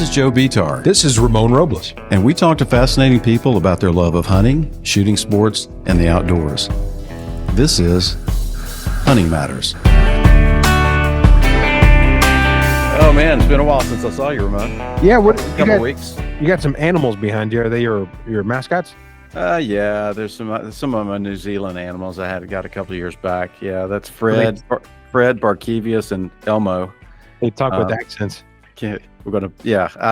is Joe Betar. This is Ramon Robles. And we talk to fascinating people about their love of hunting, shooting sports, and the outdoors. This is Hunting Matters. Oh man, it's been a while since I saw you, Ramon. Yeah, a couple weeks. You got some animals behind you. Are they your mascots? Yeah, there's some of my New Zealand animals I got a couple of years back. Yeah, that's Fred, Barkevius, and Elmo. They talk with accents. I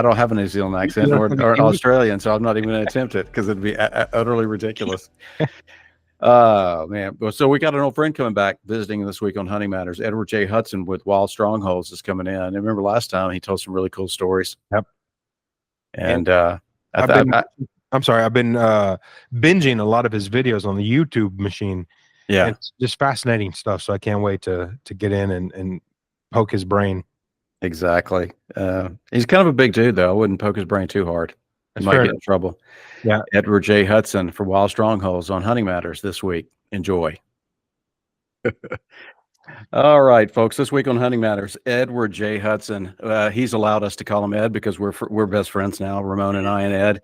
don't have a New Zealand accent or an Australian, so I'm not even going to attempt it because it'd be utterly ridiculous. Oh man. So we got an old friend coming back visiting this week on Hunting Matters. Edward J. Hudson with Wild Strongholds is coming in. And remember last time he told some really cool stories. Yep. And I've been binging a lot of his videos on the YouTube machine. Yeah. It's just fascinating stuff. So I can't wait to get in and poke his brain. Exactly. He's kind of a big dude, though. I wouldn't poke his brain too hard. He might get in trouble. Yeah. Edward J. Hudson for Wild Strongholds on Hunting Matters this week. Enjoy. All right, folks. This week on Hunting Matters, Edward J. Hudson. He's allowed us to call him Ed because we're best friends now, Ramon and I and Ed.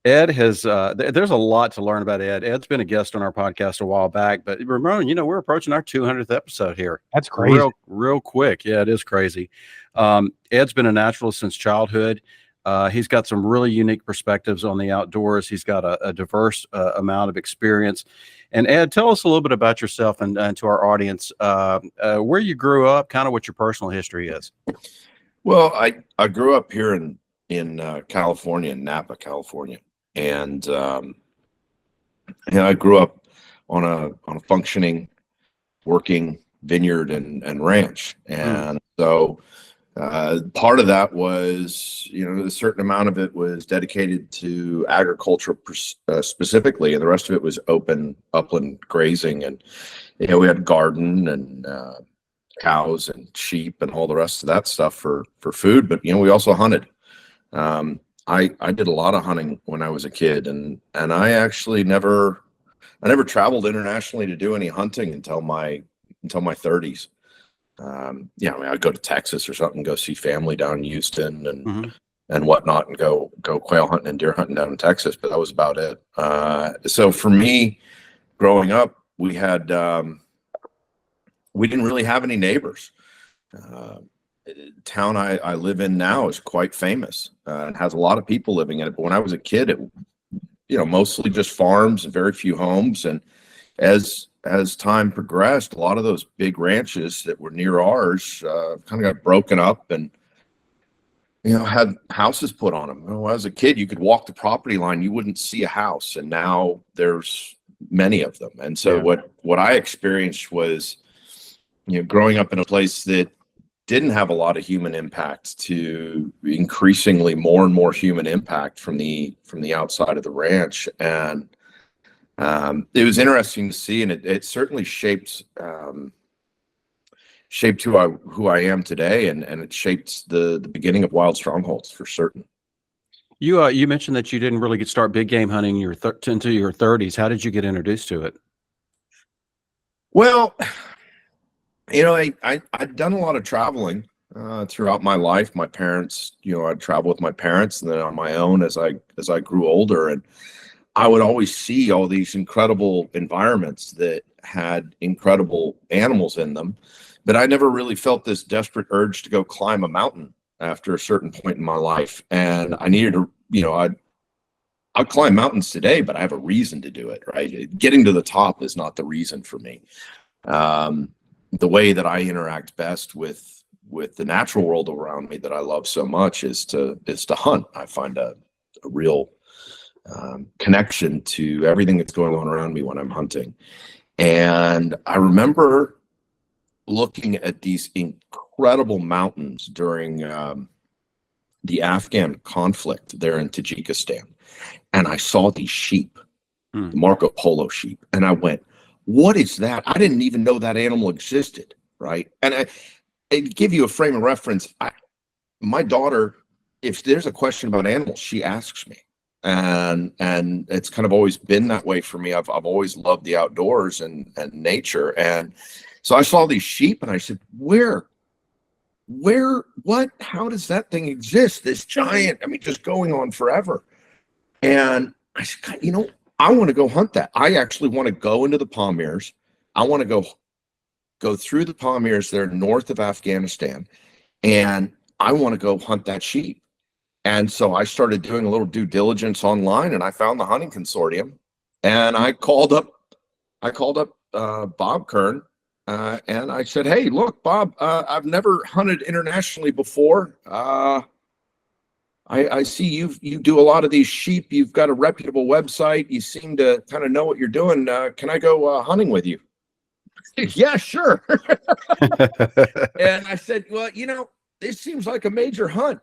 Ed has there's a lot to learn about Ed. Ed's been a guest on our podcast a while back, but Ramon, we're approaching our 200th episode here. That's crazy. Real quick. Yeah, it is crazy. Ed's been a naturalist since childhood. He's got some really unique perspectives on the outdoors. He's got a diverse amount of experience. And Ed, tell us a little bit about yourself and to our audience, where you grew up, kind of what your personal history is. Well, I grew up here in California, in Napa, California. And I grew up on a functioning, working vineyard and ranch. And so part of that was, a certain amount of it was dedicated to agriculture specifically, and the rest of it was open upland grazing. And, we had garden and cows and sheep and all the rest of that stuff for food. But, we also hunted. I did a lot of hunting when I was a kid, and I actually never traveled internationally to do any hunting until my 30s. I'd go to Texas or something, go see family down in Houston and whatnot, and go quail hunting and deer hunting down in Texas. But that was about it. So for me, growing up, we didn't really have any neighbors. Town I live in now is quite famous. It has a lot of people living in it. But when I was a kid, it mostly just farms and very few homes. And as time progressed, a lot of those big ranches that were near ours kind of got broken up and had houses put on them. When I was a kid, you could walk the property line, you wouldn't see a house, and now there's many of them. And so what I experienced was growing up in a place that didn't have a lot of human impact to increasingly more and more human impact from the outside of the ranch. And it was interesting to see, and it certainly shaped who I am today, and it shaped the beginning of Wild Strongholds for certain. You mentioned that you didn't really start big game hunting until your 30s. How did you get introduced to it? Well, I'd done a lot of traveling throughout my life. My parents, I'd travel with my parents, and then on my own as I grew older, and I would always see all these incredible environments that had incredible animals in them, but I never really felt this desperate urge to go climb a mountain after a certain point in my life. And I needed to, I'd climb mountains today, but I have a reason to do it, right? Getting to the top is not the reason for me. The way that I interact best with the natural world around me that I love so much is to hunt. I find a real connection to everything that's going on around me when I'm hunting. And I remember looking at these incredible mountains during the Afghan conflict there in Tajikistan. And I saw these sheep, the Marco Polo sheep. And I went, what is that? I didn't even know that animal existed, right? And I give you a frame of reference. My daughter, if there's a question about animals, she asks me. And it's kind of always been that way for me. I've always loved the outdoors and nature. And so I saw these sheep and I said, where how does that thing exist? This giant, I mean, just going on forever. And I said, God, I want to go hunt that. I actually want to go into the Pamirs. I want to go through the Pamirs there north of Afghanistan, and I want to go hunt that sheep. And so I started doing a little due diligence online, and I found the hunting consortium, and I called up Bob Kern, and I said, hey, look, Bob, I've never hunted internationally before. I see you do a lot of these sheep. You've got a reputable website. You seem to kind of know what you're doing. Can I go hunting with you? Yeah, sure. And I said, well, this seems like a major hunt.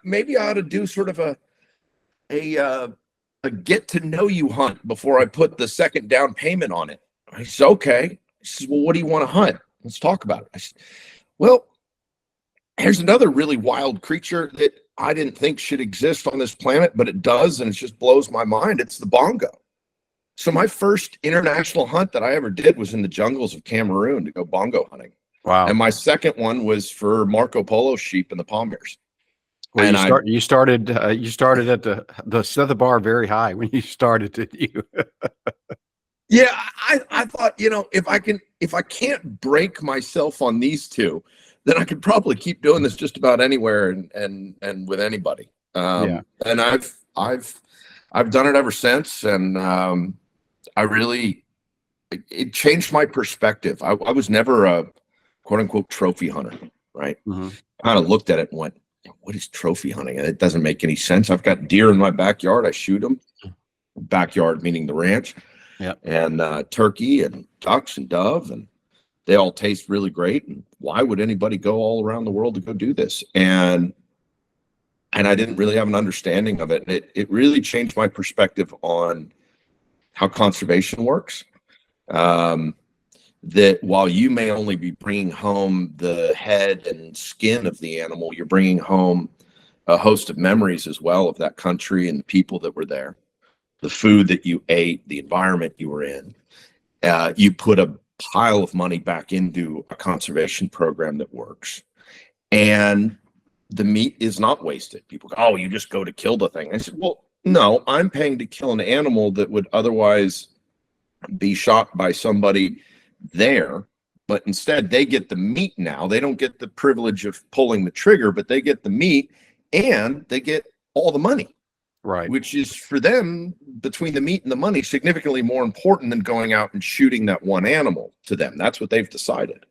Maybe I ought to do sort of a get to know you hunt before I put the second down payment on it. I said, okay. He says, well, what do you want to hunt? Let's talk about it. I said, well, here's another really wild creature that I didn't think should exist on this planet, but it does, and it just blows my mind. It's the bongo. So my first international hunt that I ever did was in the jungles of Cameroon to go bongo hunting. Wow. And my second one was for Marco Polo sheep in the Pamirs. Well, And you started at the set the bar very high when you started, didn't you? Yeah, I thought, if I can't break myself on these two, then I could probably keep doing this just about anywhere and with anybody. Yeah. And I've done it ever since, and it changed my perspective. I was never a quote unquote trophy hunter, right? Mm-hmm. I kind of looked at it and went, what is trophy hunting? And it doesn't make any sense. I've got deer in my backyard. I shoot them. Backyard meaning the ranch. Yeah. And turkey and ducks and dove, and they all taste really great. And why would anybody go all around the world to go do this? And I didn't really have an understanding of it. And it really changed my perspective on how conservation works. That while you may only be bringing home the head and skin of the animal, you're bringing home a host of memories as well of that country and the people that were there, the food that you ate, the environment you were in. You put a pile of money back into a conservation program that works, and the meat is not wasted. People go, oh, you just go to kill the thing. I said, well, no, I'm paying to kill an animal that would otherwise be shot by somebody there, but instead they get the meat now. They don't get the privilege of pulling the trigger, but they get the meat and they get all the money. Right. Which is for them, between the meat and the money, significantly more important than going out and shooting that one animal to them. That's what they've decided.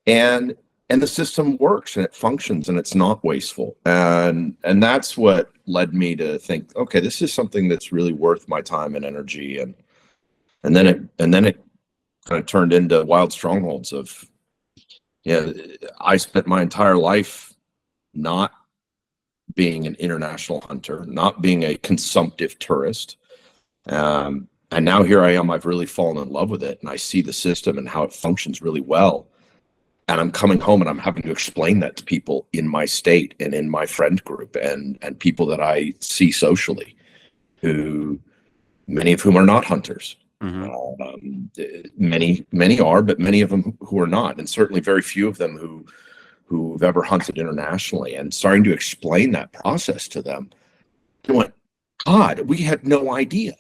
And the system works and it functions and it's not wasteful. And that's what led me to think, okay, this is something that's really worth my time and energy. And then it kind of turned into wild strongholds of, I spent my entire life not being an international hunter, not being a consumptive tourist. And now here I am, I've really fallen in love with it, and I see the system and how it functions really well. And I'm coming home and I'm having to explain that to people in my state and in my friend group and people that I see socially, who many of whom are not hunters. Mm-hmm. Many are, but many of them who are not, and certainly very few of them who've ever hunted internationally. And starting to explain that process to them, they went, God, we had no idea.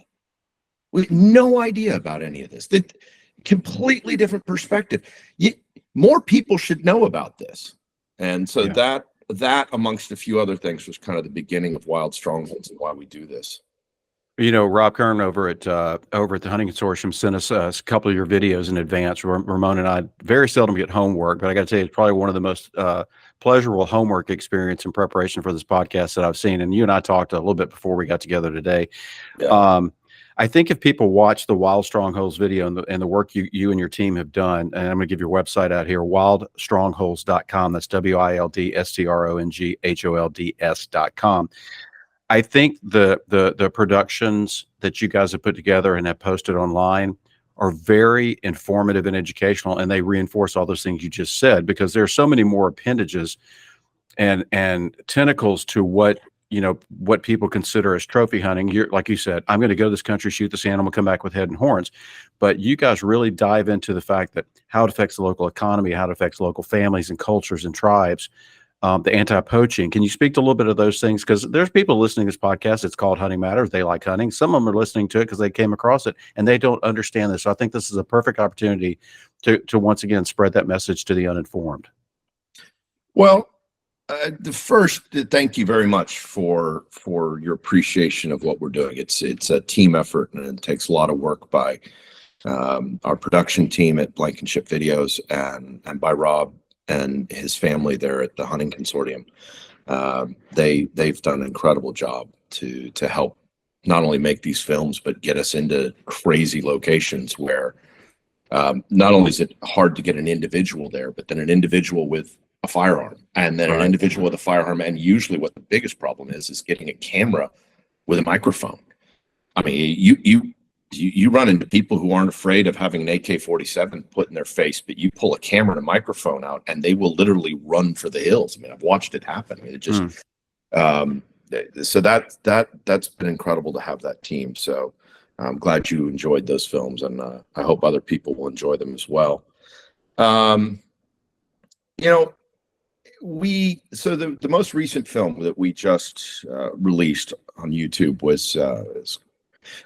We had no idea about any of this. That completely different perspective. More people should know about this. And so that amongst a few other things was kind of the beginning of Wild Strongholds and why we do this. Rob Kern over at the Hunting Consortium sent us a couple of your videos in advance. Ramon and I very seldom get homework, but I got to tell you, it's probably one of the most pleasurable homework experience in preparation for this podcast that I've seen. And you and I talked a little bit before we got together today. Yeah. I think if people watch the Wild Strongholds video and the work you and your team have done, and I'm going to give your website out here, wildstrongholds.com. That's WILDSTRONGHOLDS.com. I think the productions that you guys have put together and have posted online are very informative and educational, and they reinforce all those things you just said, because there are so many more appendages and tentacles to what you know, what people consider as trophy hunting. You're, like you said, I'm going to go to this country, shoot this animal, come back with head and horns. But you guys really dive into the fact that how it affects the local economy, how it affects local families and cultures and tribes, the anti-poaching. Can you speak to a little bit of those things? Because there's people listening to this podcast. It's called Hunting Matters. They like hunting. Some of them are listening to it because they came across it and they don't understand this. So I think this is a perfect opportunity to once again spread that message to the uninformed. Well, the first, thank you very much for your appreciation of what we're doing. It's a team effort, and it takes a lot of work by our production team at Blankenship Videos and by Rob and his family there at the Hunting Consortium. They've done an incredible job to help not only make these films but get us into crazy locations where not only is it hard to get an individual there, but then an individual with a firearm, and then an individual with a firearm, and usually what the biggest problem is getting a camera with a microphone. I mean, you run into people who aren't afraid of having an AK-47 put in their face, but you pull a camera and a microphone out, and they will literally run for the hills. I mean, I've watched it happen. I mean, it just so that's been incredible to have that team. So I'm glad you enjoyed those films, and I hope other people will enjoy them as well. You know, so the most recent film that we just released on YouTube was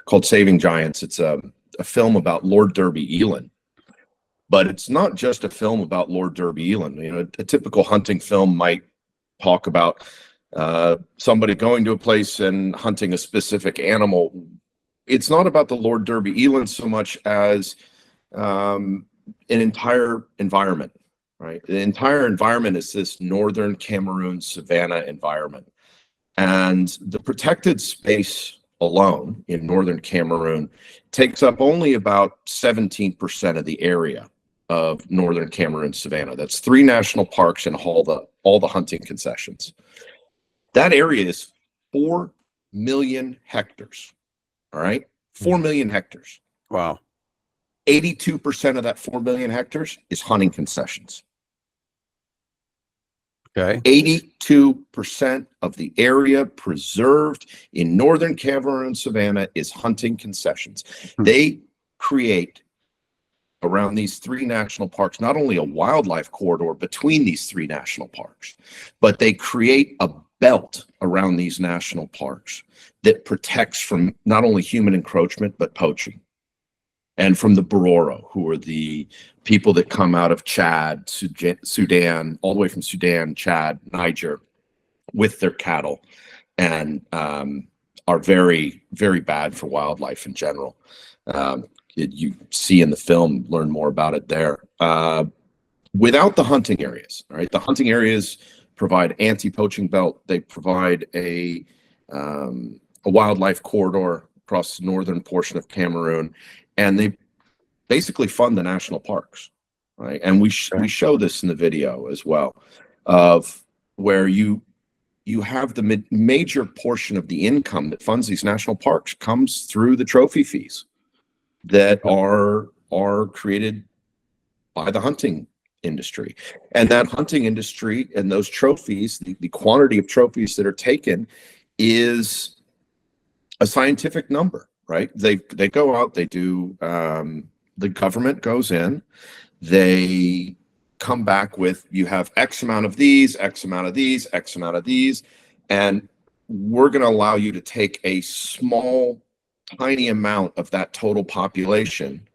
called Saving Giants. It's a film about Lord Derby Eland, but it's not just a film about Lord Derby Eland. You know, a typical hunting film might talk about somebody going to a place and hunting a specific animal. It's not about the Lord Derby Eland so much as an entire environment. Right, the entire environment is this northern Cameroon savanna environment, and the protected space alone in northern Cameroon takes up only about 17% of the area of northern Cameroon savanna. That's 3 national parks and all the hunting concessions. That area is 4 million hectares. All right, 4 million hectares. Wow. 82% of that 4 million hectares is hunting concessions. Okay. 82% of the area preserved in northern Cameroon savanna is hunting concessions. They create around these 3 national parks not only a wildlife corridor between these 3 national parks, but they create a belt around these national parks that protects from not only human encroachment but poaching. And from the Bororo, who are the people that come out of Chad, Sudan, all the way from Sudan, Chad, Niger, with their cattle, and are very, very bad for wildlife in general. You see in the film, learn more about it there. Without the hunting areas, right? The hunting areas provide anti-poaching belt. They provide a wildlife corridor across the northern portion of Cameroon. And they basically fund the national parks, right? And we show this in the video as well, of where you have the major portion of the income that funds these national parks comes through the trophy fees that are created by the hunting industry. And that hunting industry and those trophies, the quantity of trophies that are taken is a scientific number. Right? They go out, they do, the government goes in, they come back with, you have X amount of these, X amount of these, X amount of these, and we're going to allow you to take a small, tiny amount of that total population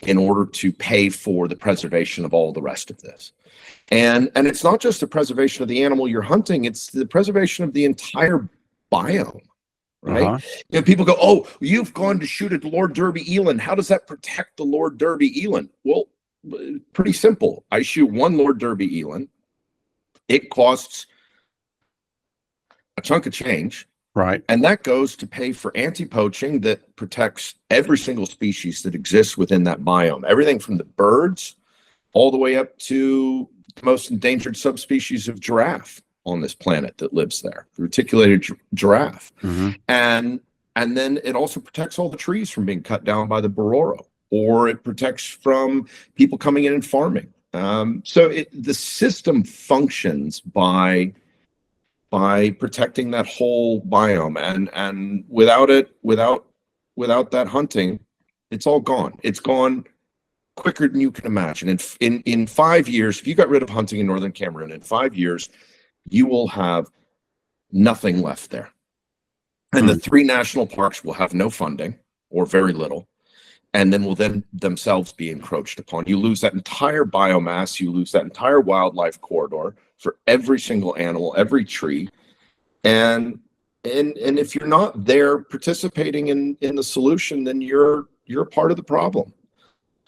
in order to pay for the preservation of all the rest of this. And it's not just the preservation of the animal you're hunting, it's the preservation of the entire biome. Right? You know, people go, oh, you've gone to shoot at Lord Derby Eland. How does that protect the Lord Derby Eland? Well, pretty simple. I shoot 1 Lord Derby Eland. It costs a chunk of change. Right. And that goes to pay for anti-poaching that protects every single species that exists within that biome. Everything from the birds all the way up to the most endangered subspecies of giraffe on this planet that lives there, the reticulated giraffe. And then it also protects all the trees from being cut down by the Bororo, or it protects from people coming in and farming. So the system functions by by protecting that whole biome. And without that hunting, it's all gone. It's gone quicker than you can imagine. In 5 years, if you got rid of hunting in northern Cameroon, in 5 years, you will have nothing left there. And the 3 national parks will have no funding or very little, and then will themselves be encroached upon. You lose that entire biomass, you lose that entire wildlife corridor for every single animal, every tree. And if you're not there participating in the solution, then you're a part of the problem.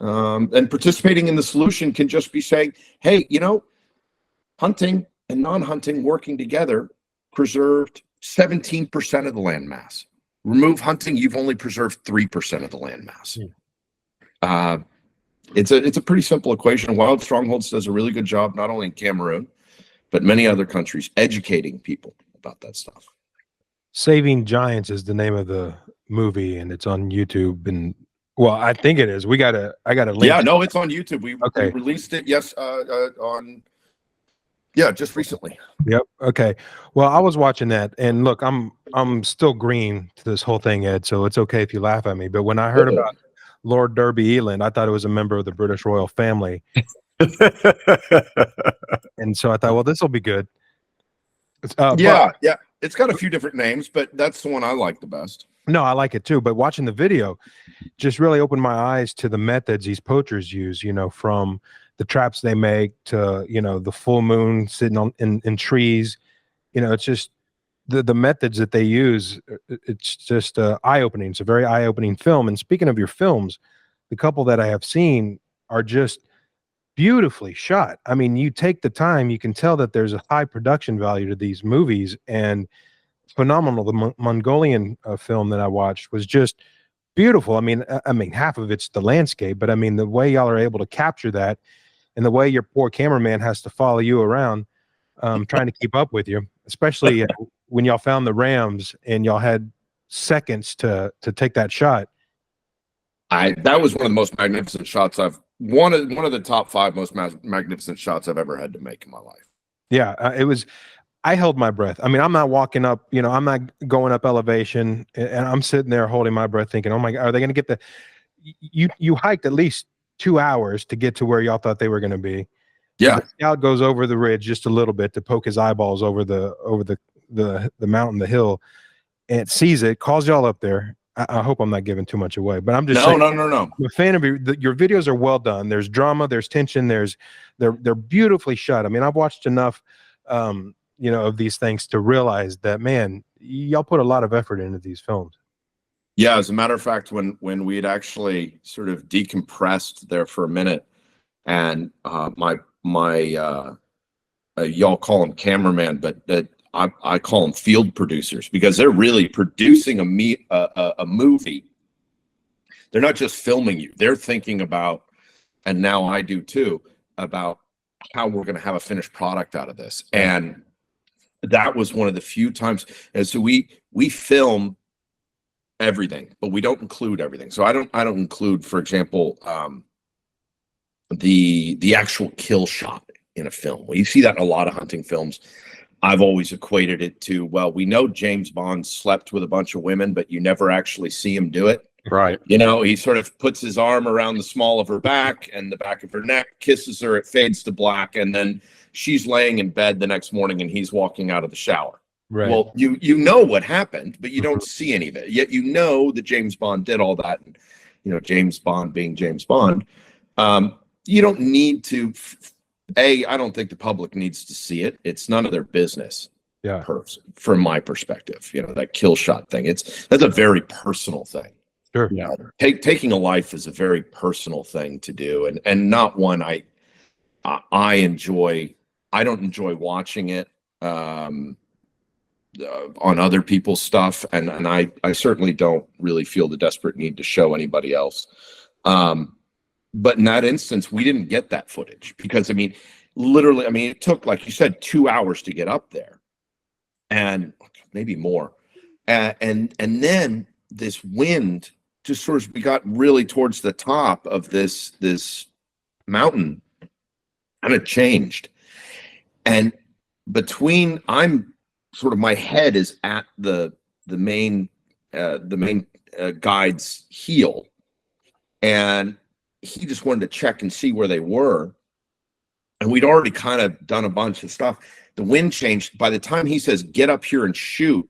And participating in the solution can just be saying, hey, hunting and non-hunting working together preserved 17% of the land mass. Remove hunting, you've only preserved 3% of the land mass. It's a pretty simple equation. Wild Strongholds does a really good job, not only in Cameroon, but many other countries, educating people about that stuff. Saving Giants is the name of the movie, and it's on YouTube. And well, I think it is. I got a link. Yeah, no, it's on YouTube. We released it just recently. Yep. Okay. Well, I was watching that, and look, I'm still green to this whole thing, Ed. So it's okay if you laugh at me. But when I heard about Lord Derby Eland, I thought it was a member of the British royal family, and so I thought, well, this will be good. Yeah. It's got a few different names, but that's the one I like the best. No, I like it too. But watching the video just really opened my eyes to the methods these poachers use. From the traps they make to the full moon sitting on in trees. It's just the methods that they use. It's just eye-opening. It's a very eye-opening film. And speaking of your films, the couple that I have seen are just beautifully shot. I mean, you take the time, you can tell that there's a high production value to these movies, and phenomenal. The Mongolian film that I watched was just beautiful. I mean, half of it's the landscape, but I mean, the way y'all are able to capture that, and the way your poor cameraman has to follow you around, trying to keep up with you, especially when y'all found the rams and y'all had seconds to take that shot. That was one of the most magnificent shots one of the top 5 most magnificent shots I've ever had to make in my life. Yeah, it was. I held my breath. I mean, I'm not walking up, I'm not going up elevation, and I'm sitting there holding my breath thinking, oh my God, are they going to get you hiked at least 2 hours to get to where y'all thought they were going to be. Yeah. The scout goes over the ridge just a little bit to poke his eyeballs over the mountain, the hill, and it sees it, calls y'all up there. I hope I'm not giving too much away, but I'm just saying, no. I'm a fan of your videos are well done. There's drama, there's tension, they're beautifully shot. I mean, I've watched enough of these things to realize that, man, y'all put a lot of effort into these films. Yeah, as a matter of fact, when we had actually sort of decompressed there for a minute, and my y'all call them cameraman, but I call them field producers, because they're really producing a movie. They're not just filming you; they're thinking about, and now I do too, about how we're going to have a finished product out of this. And that was one of the few times. And so we film everything, but we don't include everything. So I don't include, for example, the actual kill shot in a film. Well, you see that in a lot of hunting films. I've always equated it to, well, we know James Bond slept with a bunch of women, but you never actually see him do it. Right. He sort of puts his arm around the small of her back and the back of her neck, kisses her, it fades to black, and then she's laying in bed the next morning and he's walking out of the shower. Right. Well, you know what happened, but you don't see any of it. Yet you know that James Bond did all that. And, James Bond being James Bond, you don't need to. I don't think the public needs to see it. It's none of their business. Yeah. From my perspective, that kill shot thing. That's a very personal thing. Sure. Yeah. Taking a life is a very personal thing to do, and not one I enjoy. I don't enjoy watching it on other people's stuff, and I certainly don't really feel the desperate need to show anybody else. But in that instance, we didn't get that footage because, literally, it took, like you said, 2 hours to get up there, and maybe more, and then this wind just sort of, we got really towards the top of this mountain, and it changed. And I'm sort of my head is at the main guide's heel, and he just wanted to check and see where they were. And we'd already kind of done a bunch of stuff. The wind changed. By the time he says, get up here and shoot,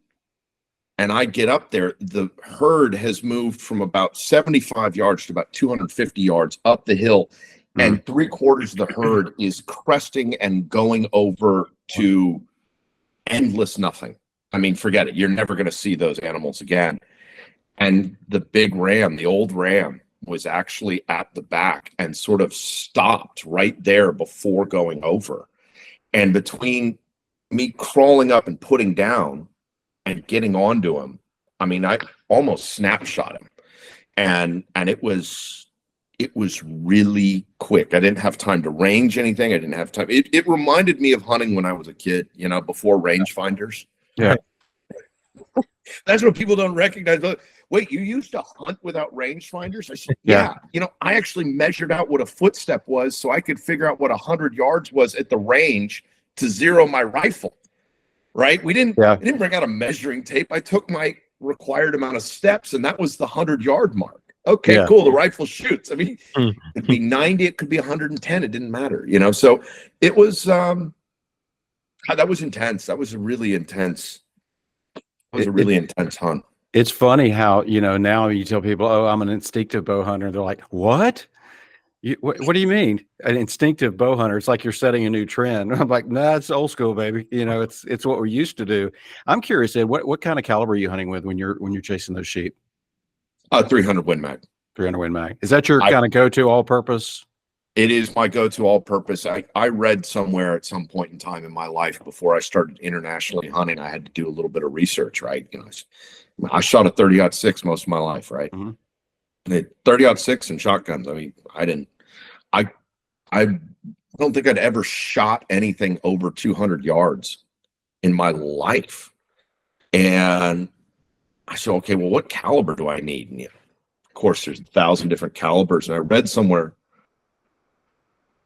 and I get up there, the herd has moved from about 75 yards to about 250 yards up the hill. And 3/4 of the herd is cresting and going over to endless nothing. I mean, forget it. You're never going to see those animals again. And the big ram, the old ram, was actually at the back and sort of stopped right there before going over. And between me crawling up and putting down and getting onto him, I mean, I almost snapshot him. And it was really quick. I didn't have time to range anything. I didn't have time. It reminded me of hunting when I was a kid, you know, before rangefinders. Yeah. That's what people don't recognize. Wait, you used to hunt without rangefinders? I said, yeah. You know, I actually measured out what a footstep was so I could figure out what 100 yards was at the range to zero my rifle. Right? I didn't bring out a measuring tape. I took my required amount of steps, and that was the 100-yard mark. Okay, cool. The rifle shoots. I mean, it could be 90, it could be 110. It didn't matter, you know? So it was, that was intense. That was a really intense, intense hunt. It's funny how, you know, now you tell people, oh, I'm an instinctive bow hunter. They're like, what? What do you mean? An instinctive bow hunter? It's like you're setting a new trend. I'm like, nah, it's old school, baby. You know, it's what we used to do. I'm curious, Ed, what kind of caliber are you hunting with when you're chasing those sheep? 300 Win Mag. 300 Win Mag. Is that your kind of go-to all-purpose? It is my go-to all-purpose. I read somewhere at some point in time in my life before I started internationally hunting, I had to do a little bit of research, right? You know, I shot a 30-06 most of my life, right? 30-06 and shotguns. I mean, I don't think I'd ever shot anything over 200 yards in my life. And I said, okay, well, what caliber do I need? And, you know, of course, there's 1,000 different calibers. And I read somewhere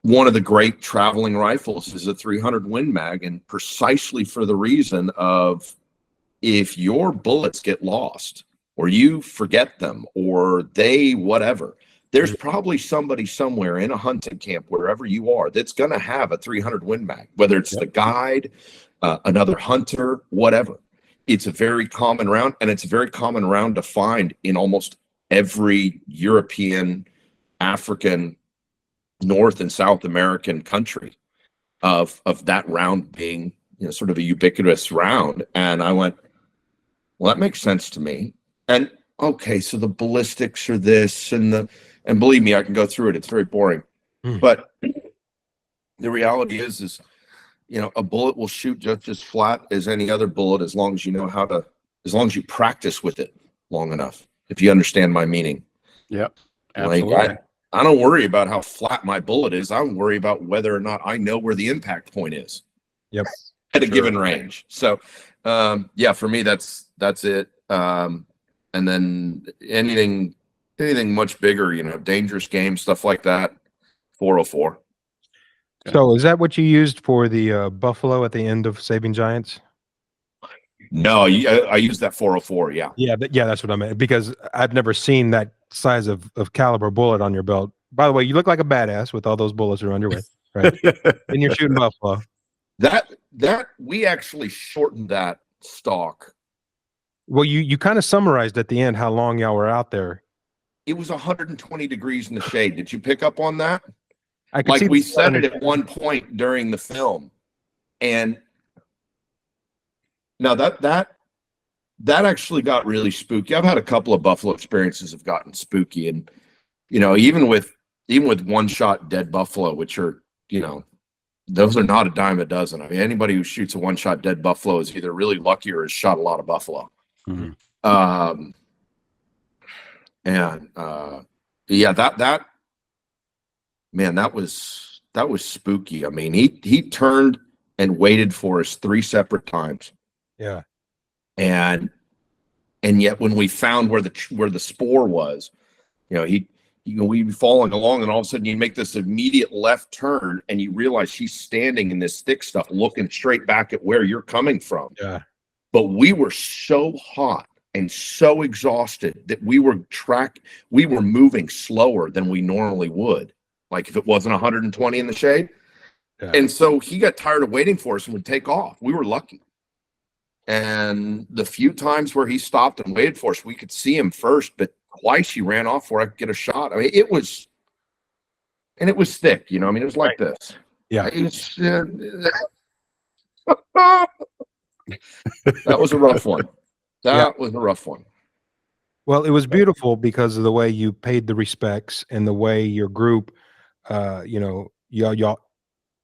one of the great traveling rifles is a 300 Win Mag, and precisely for the reason of if your bullets get lost or you forget them or they whatever, there's probably somebody somewhere in a hunting camp, wherever you are, that's going to have a 300 Win Mag, whether it's the guide, another hunter, whatever. It's a very common round, and it's a very common round to find in almost every European, African, North and South American country of that round being, you know, sort of a ubiquitous round. And I went, well, that makes sense to me. And okay, so the ballistics are this and believe me, I can go through it. It's very boring. But the reality is, you know, a bullet will shoot just as flat as any other bullet as long as you know how to, as long as you practice with it long enough, if you understand my meaning. Yep, absolutely. Like I don't worry about how flat my bullet is. I worry about whether or not I know where the impact point is. Yep. At a given range. So, yeah, for me, that's it. And then anything much bigger, you know, dangerous game, stuff like that, 404. So is that what you used for the buffalo at the end of Saving Giants? No, I used that 404. Yeah. Yeah, that's what I meant, because I've never seen that size of caliber bullet on your belt. By the way, you look like a badass with all those bullets around your waist, right? And you're shooting buffalo. That we actually shortened that stock. Well, you kind of summarized at the end how long y'all were out there. It was 120 degrees in the shade. Did you pick up on that? I could like see we said it at one point during the film. And now that actually got really spooky. I've had a couple of buffalo experiences have gotten spooky, and you know, even with one shot dead buffalo, which are, you know, those are not a dime a dozen. I mean, anybody who shoots a one shot dead buffalo is either really lucky or has shot a lot of buffalo. Yeah, that man, that was spooky. I mean, he turned and waited for us 3 separate times. Yeah. And yet when we found where the spoor was, you know, we'd be following along, and all of a sudden you make this immediate left turn and you realize she's standing in this thick stuff looking straight back at where you're coming from. Yeah. but we were so hot and so exhausted that we were moving slower than we normally would, like if it wasn't 120 in the shade. Yeah. And so he got tired of waiting for us and would take off. We were lucky. And the few times where he stopped and waited for us, we could see him first, but twice he ran off before I could get a shot. I mean, it was thick, you know. I mean, it was like this. Yeah. That was a rough one. That was a rough one. Well, it was beautiful because of the way you paid the respects and the way your group, y'all,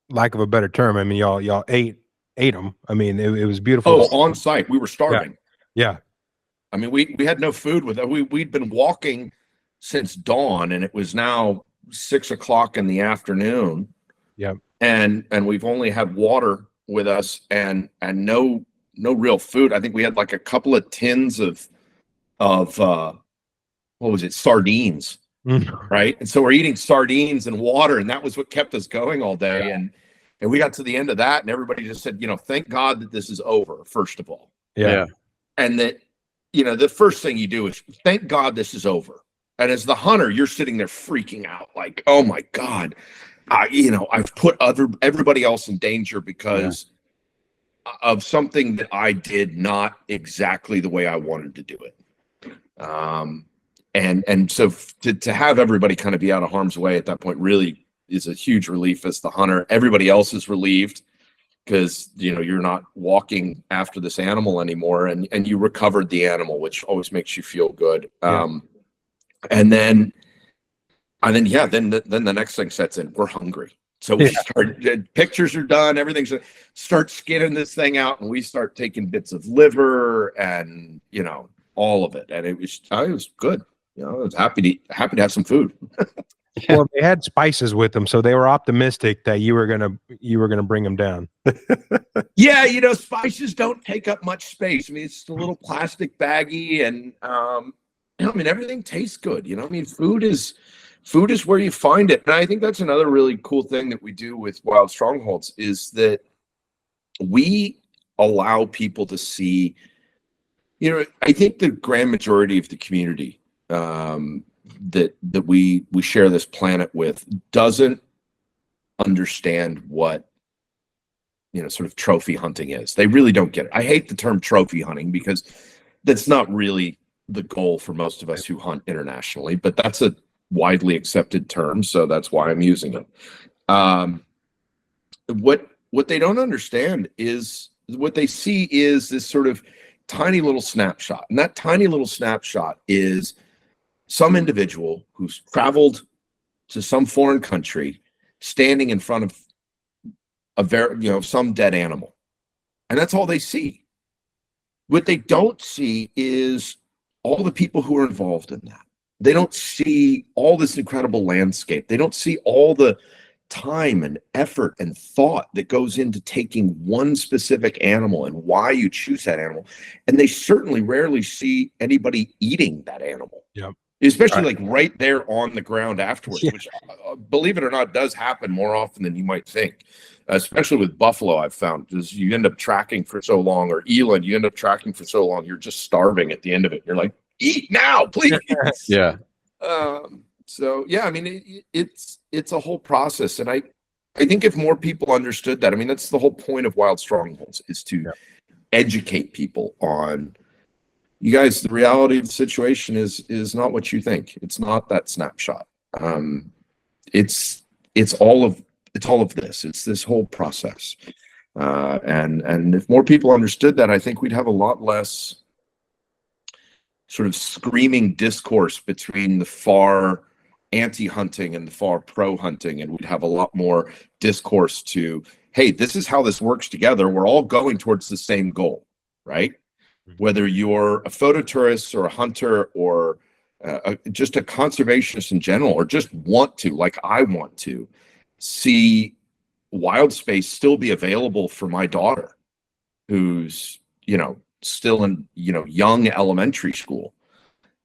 lack of a better term, I mean, y'all ate them. I mean, it was beautiful. Oh, on site, we were starving. Yeah. I mean, we had no food with it. We'd been walking since dawn, and it was now 6 o'clock in the afternoon. Yep. And we've only had water with us and no real food. I think we had like a couple of tins of what was it, sardines, right? And so we're eating sardines and water, and that was what kept us going all day. Yeah. And we got to the end of that, and everybody just said, thank God that this is over, first of all. Yeah. And that, the first thing you do is thank God this is over. And as the hunter, you're sitting there freaking out, like, oh my God, I've put everybody else in danger because of something that I did not exactly the way I wanted to do it. And so to have everybody kind of be out of harm's way at that point really is a huge relief as the hunter. Everybody else is relieved because, you're not walking after this animal anymore, and you recovered the animal, which always makes you feel good. Yeah. And then the next thing sets in. We're hungry. So we start, pictures are done, everything's, start skinning this thing out, and we start taking bits of liver and, all of it. And it was good. I was happy to have some food. Well, they had spices with them, so they were optimistic that you were gonna bring them down. Yeah, spices don't take up much space. I mean, it's a little plastic baggie, and everything tastes good. Food is where you find it. And I think that's another really cool thing that we do with Wild Strongholds is that we allow people to see, I think the grand majority of the community that we share this planet with doesn't understand what, sort of trophy hunting is. They really don't get it. I hate the term trophy hunting because that's not really the goal for most of us who hunt internationally, but that's a widely accepted term, so that's why I'm using it. What they don't understand is what they see is this sort of tiny little snapshot, and that tiny little snapshot is some individual who's traveled to some foreign country standing in front of some dead animal, and that's all they see. What they don't see is all the people who are involved in that. They don't see all this incredible landscape. They don't see all the time and effort and thought that goes into taking one specific animal and why you choose that animal. And they certainly rarely see anybody eating that animal. Yep. Especially like right there on the ground afterwards, which, believe it or not, does happen more often than you might think. Especially with buffalo, I've found, is you end up tracking for so long, or eland, you end up tracking for so long, you're just starving at the end of it. You're like, eat now, please. Yeah. So yeah, I mean, it's a whole process, and I think if more people understood that, I mean, that's the whole point of Wild Strongholds, is to educate people on, you guys, the reality of the situation is not what you think. It's not that snapshot. It's all of this. It's this whole process. And if more people understood that, I think we'd have a lot less sort of screaming discourse between the far anti-hunting and the far pro-hunting, and we'd have a lot more discourse to, hey, this is how this works together. We're all going towards the same goal, right? Whether you're a phototourist or a hunter or just a conservationist in general, or just want to, like I want to, see wild space still be available for my daughter, who's, still in, young elementary school.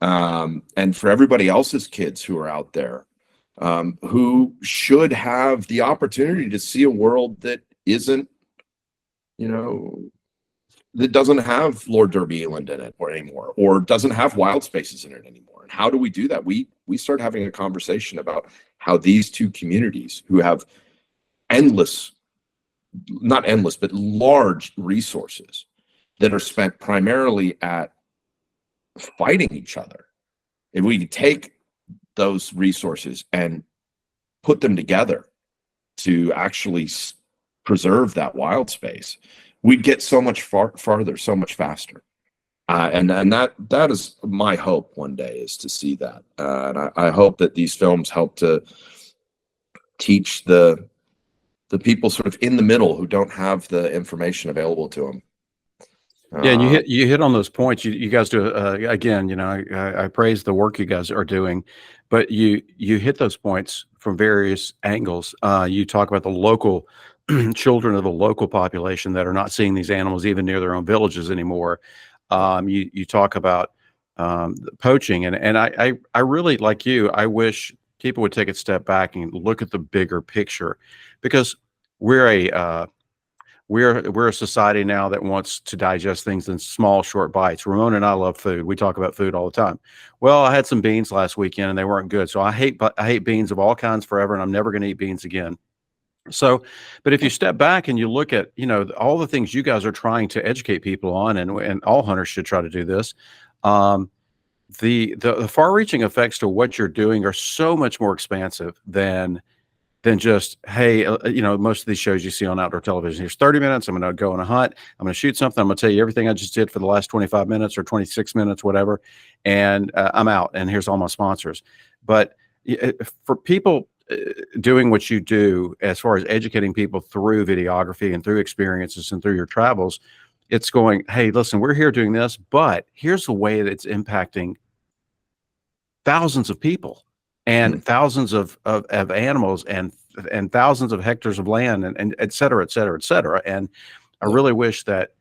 And for everybody else's kids who are out there, who should have the opportunity to see a world that isn't, that doesn't have Lord Derby Eland in it or anymore, or doesn't have wild spaces in it anymore. And how do we do that? We start having a conversation about how these two communities who have endless, not endless, but large resources that are spent primarily at fighting each other. If we take those resources and put them together to actually preserve that wild space, we'd get so much farther, so much faster. And that is my hope one day, is to see that. And I hope that these films help to teach the people sort of in the middle who don't have the information available to them. Yeah, and you hit on those points. You guys do again. You know, I praise the work you guys are doing, but you hit those points from various angles. You talk about the local children of the local population that are not seeing these animals even near their own villages anymore. You talk about poaching, and I really, like you, I wish people would take a step back and look at the bigger picture, because we're a society now that wants to digest things in small, short bites. Ramon and I love food. We talk about food all the time. Well, I had some beans last weekend and they weren't good, so I hate beans of all kinds forever, and I'm never going to eat beans again. So, but if you step back and you look at, you know, all the things you guys are trying to educate people on, and all hunters should try to do this, the far-reaching effects to what you're doing are so much more expansive than just, hey, you know, most of these shows you see on outdoor television. Here's 30 minutes. I'm going to go on a hunt. I'm going to shoot something. I'm going to tell you everything I just did for the last 25 minutes or 26 minutes, whatever. And I'm out. And here's all my sponsors. But for people doing what you do, as far as educating people through videography and through experiences and through your travels, it's going, hey, listen, we're here doing this, but here's the way that it's impacting thousands of people and thousands of animals and thousands of hectares of land, and et cetera, et cetera, et cetera. And I really wish that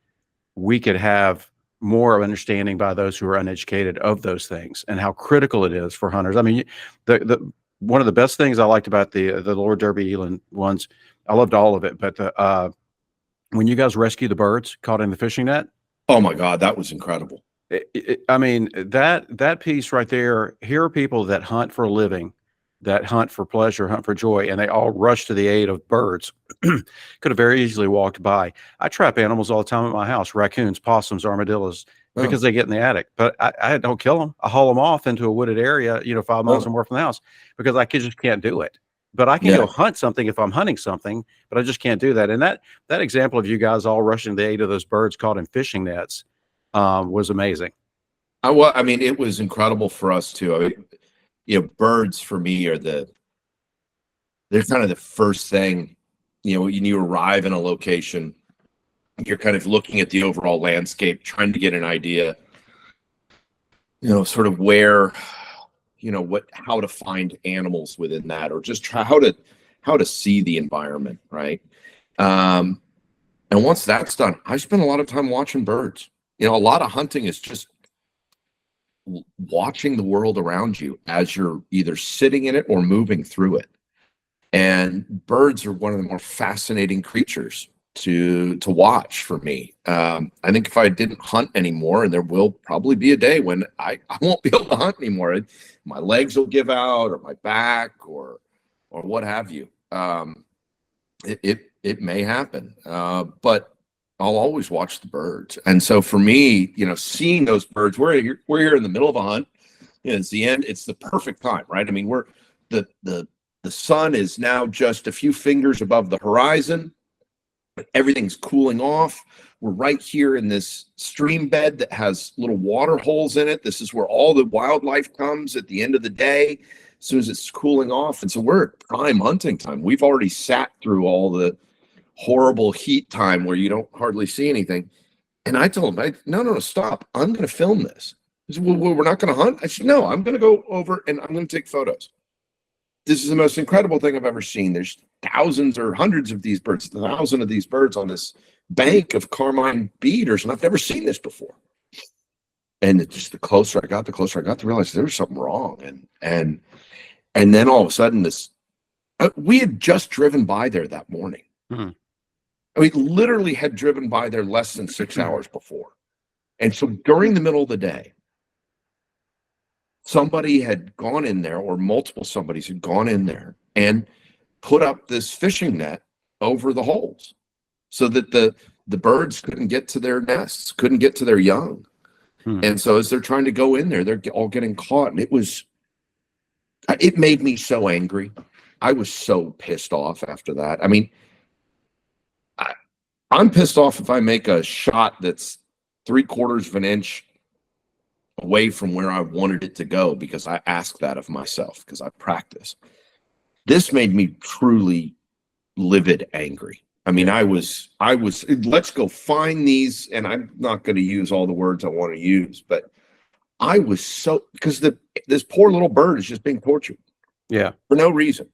we could have more of understanding by those who are uneducated of those things and how critical it is for hunters. I mean, one of the best things I liked about the Lord Derby Eland ones, I loved all of it, but when you guys rescue the birds caught in the fishing net, oh my God, that was incredible. I mean, that piece right there, here are people that hunt for a living, that hunt for pleasure, hunt for joy, and they all rush to the aid of birds. Could have very easily walked by. I trap animals all the time at my house: raccoons, possums, armadillos, because they get in the attic. But I don't kill them. I haul them off into a wooded area, you know, 5 miles or more from the house, because I just can't do it. But I can go hunt something if I'm hunting something, but I just can't do that. And that example of you guys all rushing to the aid of those birds caught in fishing nets was amazing. I mean, it was incredible for us too. I mean, you know, birds for me they're kind of the first thing, you know, when you arrive in a location, you're kind of looking at the overall landscape, trying to get an idea, you know, sort of where, you know, how to find animals within that, or just how to see the environment, right? And once that's done, I spend a lot of time watching birds. You know, a lot of hunting is just watching the world around you as you're either sitting in it or moving through it. And birds are one of the more fascinating creatures to watch for me. I think if I didn't hunt anymore, and there will probably be a day when I won't be able to hunt anymore, my legs will give out, or my back, or what have you. It may happen, but I'll always watch the birds. And so for me, you know, seeing those birds, we're here in the middle of a hunt. You know, it's the end. It's the perfect time, right? I mean, the sun is now just a few fingers above the horizon. Everything's cooling off. We're right here in this stream bed that has little water holes in it. This is where all the wildlife comes at the end of the day, as soon as it's cooling off. And so we're at prime hunting time. We've already sat through all the horrible heat time where you don't hardly see anything. And I told him, no, stop. I'm going to film this. He said, well, we're not going to hunt? I said, no, I'm going to go over and I'm going to take photos. This is the most incredible thing I've ever seen. There's thousands or hundreds of these birds, 1,000 of these birds on this bank of carmine bee-eaters, and I've never seen this before. And just the closer I got to realize there was something wrong. And then all of a sudden, we had just driven by there that morning. I mean, literally had driven by there less than 6 hours before. And so during the middle of the day, somebody had gone in there, or multiple somebodies had gone in there and put up this fishing net over the holes so that the birds couldn't get to their nests, couldn't get to their young. And so as they're trying to go in there, they're all getting caught. And it made me so angry. I was so pissed off after that. I mean, I'm pissed off if I make a shot that's 3/4 of an inch away from where I wanted it to go, because I ask that of myself, because I practice. This made me truly livid angry. I mean, I was, let's go find these, and I'm not going to use all the words I want to use, but I was so, because this poor little bird is just being tortured. Yeah. For no reason.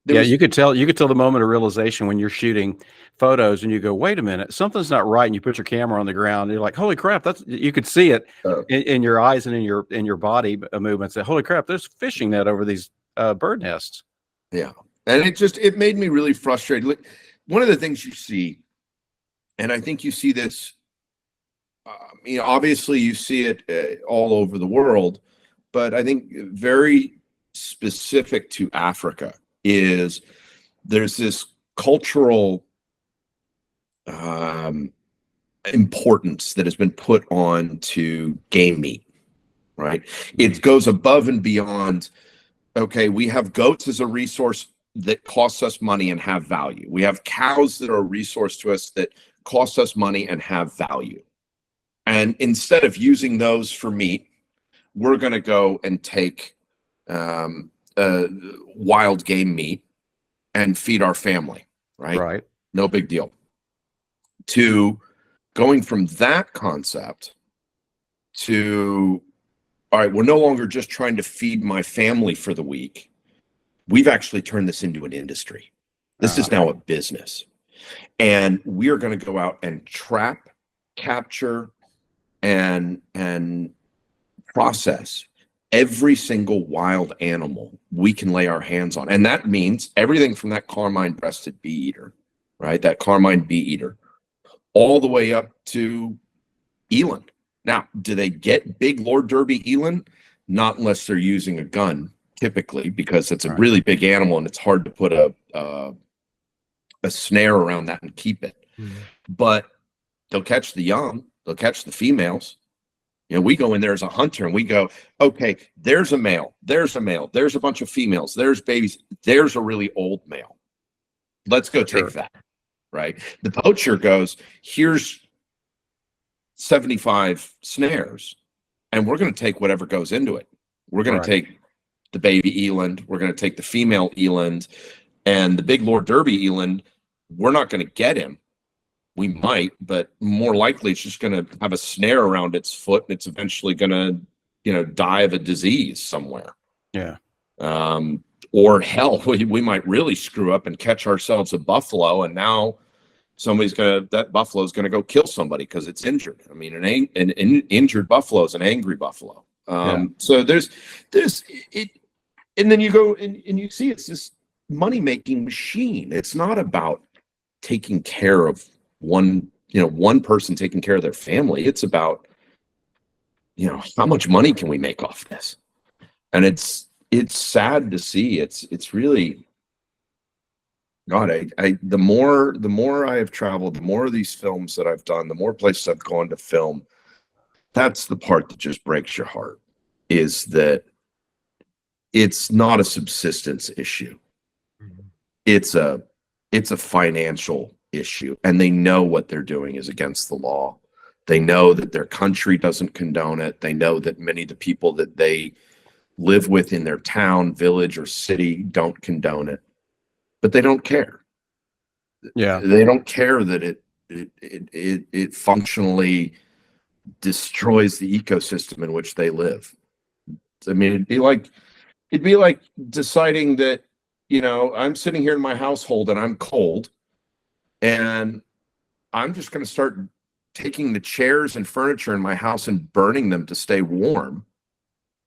You could tell the moment of realization when you're shooting photos and you go, wait a minute, something's not right. And you put your camera on the ground and you're like, holy crap, you could see it in your eyes and in your body movements that, holy crap, there's a fishing net over these bird nests. Yeah. And it made me really frustrated. One of the things you see, and I think you see this, obviously you see it all over the world, but I think very specific to Africa is there's this cultural importance that has been put on to game meat, right? It goes above and beyond, okay, we have goats as a resource that costs us money and have value. We have cows that are a resource to us that cost us money and have value. And instead of using those for meat, we're going to go and take wild game meat and feed our family, right? Right. No big deal. To going from that concept to, all right, we're no longer just trying to feed my family for the week. We've actually turned this into an industry. This is now a business. And we're going to go out and trap, capture, and process every single wild animal we can lay our hands on. And that means everything from that carmine-breasted bee eater, right? That carmine bee eater, all the way up to eland. Now, do they get big Lord Derby eland? Not unless they're using a gun, typically, because it's a really big animal and it's hard to put a snare around that and keep it. But they'll catch the young, they'll catch the females. We go in there as a hunter and we go, okay, there's a male, there's a male, there's a bunch of females, there's babies, there's a really old male. Let's go take that, right? The poacher goes, here's 75 snares, and we're going to take whatever goes into it. We're going to take the baby eland, we're going to take the female eland, and the big Lord Derby eland, we're not going to get him. We might, but more likely it's just going to have a snare around its foot, and it's eventually going to, die of a disease somewhere. Yeah. Or hell, we might really screw up and catch ourselves a buffalo, and now that buffalo is going to go kill somebody because it's injured. I mean, an injured buffalo is an angry buffalo. So there's it, and then you go and you see it's this money-making machine. It's not about taking care of one person taking care of their family. It's about, how much money can we make off this? And it's sad to see. It's really, God, the more I have traveled, the more of these films that I've done, the more places I've gone to film, that's the part that just breaks your heart, is that it's not a subsistence issue. It's a financial issue, and they know what they're doing is against the law. They know that their country doesn't condone it. They know that many of the people that they live with in their town, village, or city don't condone it, but they don't care. Yeah. They don't care that it functionally destroys the ecosystem in which they live. I mean, it'd be like deciding that, I'm sitting here in my household and I'm cold, and I'm just going to start taking the chairs and furniture in my house and burning them to stay warm,